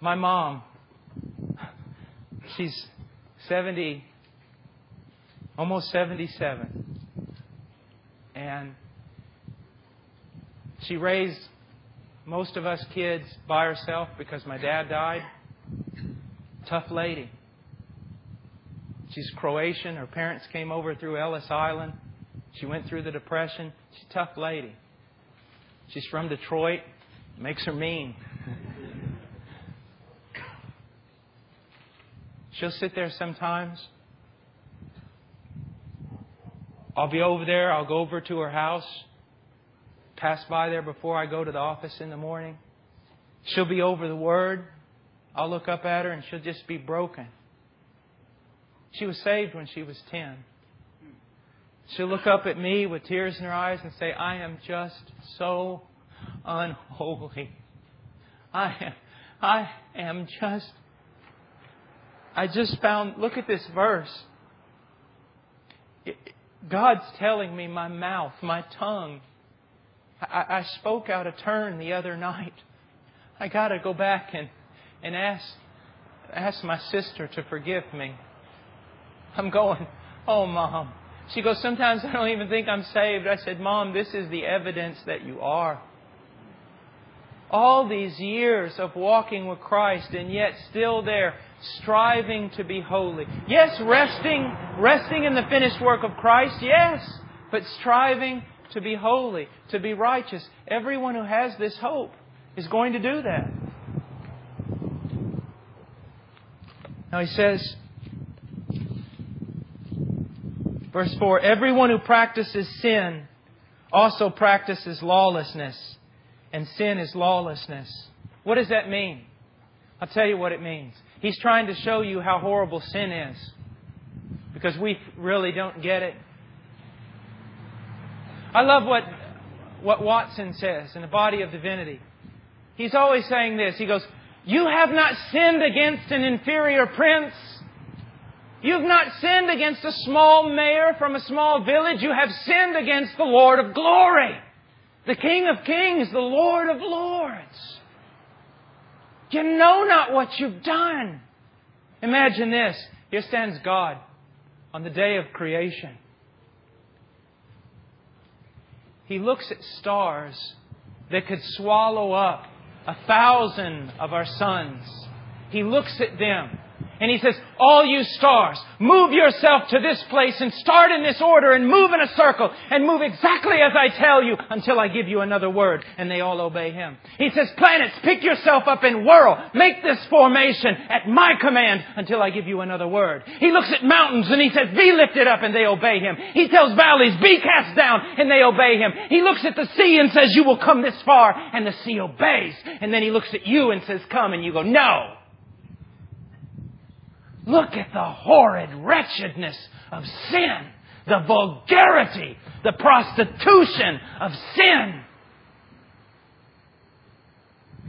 My mom, she's 70, almost 77. And she raised most of us kids by herself because my dad died. Tough lady. She's Croatian. Her parents came over through Ellis Island. She went through the Depression. She's a tough lady. She's from Detroit. Makes her mean. She'll sit there sometimes. I'll be over there. I'll go over to her house. Pass by there before I go to the office in the morning. She'll be over the Word. I'll look up at her and she'll just be broken. She was saved when she was 10. She'll look up at me with tears in her eyes and say, I am just so unholy. I just found, look at this verse. God's telling me my mouth, my tongue. I spoke out of turn the other night. I got to go back and ask my sister to forgive me. I'm going, oh, Mom. She goes, sometimes I don't even think I'm saved. I said, Mom, this is the evidence that you are. All these years of walking with Christ and yet still there, striving to be holy. Yes, resting in the finished work of Christ, yes, but striving to be holy, to be righteous. Everyone who has this hope is going to do that. Now he says, verse 4, everyone who practices sin also practices lawlessness, and sin is lawlessness. What does that mean? I'll tell you what it means. He's trying to show you how horrible sin is, because we really don't get it. I love what Watson says in the Body of Divinity. He's always saying this. He goes, you have not sinned against an inferior prince. You've not sinned against a small mayor from a small village. You have sinned against the Lord of glory, the King of kings, the Lord of lords. You know not what you've done. Imagine this. Here stands God on the day of creation. He looks at stars that could swallow up 1,000 of our suns. He looks at them and He says, all you stars, move yourself to this place and start in this order and move in a circle and move exactly as I tell you until I give you another word. And they all obey Him. He says, planets, pick yourself up and whirl. Make this formation at my command until I give you another word. He looks at mountains and He says, be lifted up, and they obey Him. He tells valleys, be cast down, and they obey Him. He looks at the sea and says, you will come this far, and the sea obeys. And then He looks at you and says, come, and you go, no. Look at the horrid wretchedness of sin. The vulgarity, the prostitution of sin.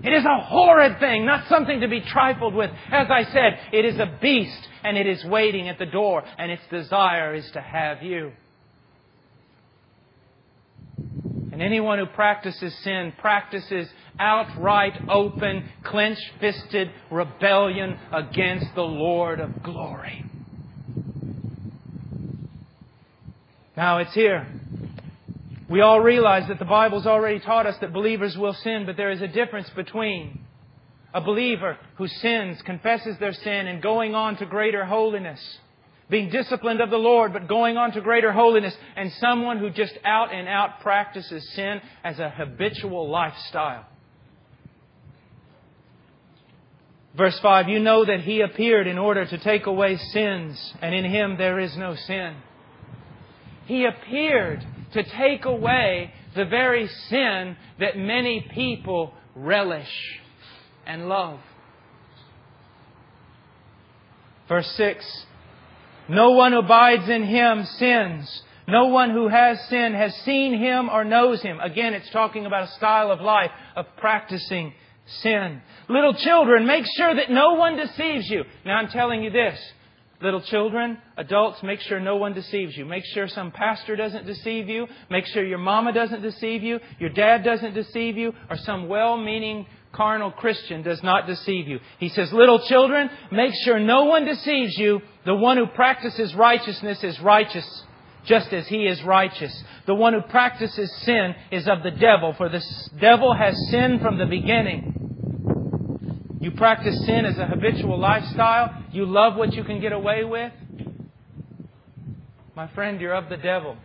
It is a horrid thing, not something to be trifled with. As I said, it is a beast, and it is waiting at the door, and its desire is to have you. And anyone who practices sin practices outright, open, clenched-fisted rebellion against the Lord of glory. Now it's here. We all realize that the Bible's already taught us that believers will sin, but there is a difference between a believer who sins, confesses their sin, and going on to greater holiness, being disciplined of the Lord, but going on to greater holiness, and someone who just out and out practices sin as a habitual lifestyle. Verse 5, you know that He appeared in order to take away sins, and in Him there is no sin. He appeared to take away the very sin that many people relish and love. Verse 6, no one who abides in Him sins. No one who has sinned has seen Him or knows Him. Again, it's talking about a style of life of practicing sin. Little children, make sure that no one deceives you. Now I'm telling you this. Little children, adults, make sure no one deceives you. Make sure some pastor doesn't deceive you. Make sure your mama doesn't deceive you. Your dad doesn't deceive you. Or some well-meaning carnal Christian does not deceive you. He says, little children, make sure no one deceives you. The one who practices righteousness is righteous, just as he is righteous. The one who practices sin is of the devil, for the devil has sinned from the beginning. You practice sin as a habitual lifestyle. You love what you can get away with. My friend, you're of the devil.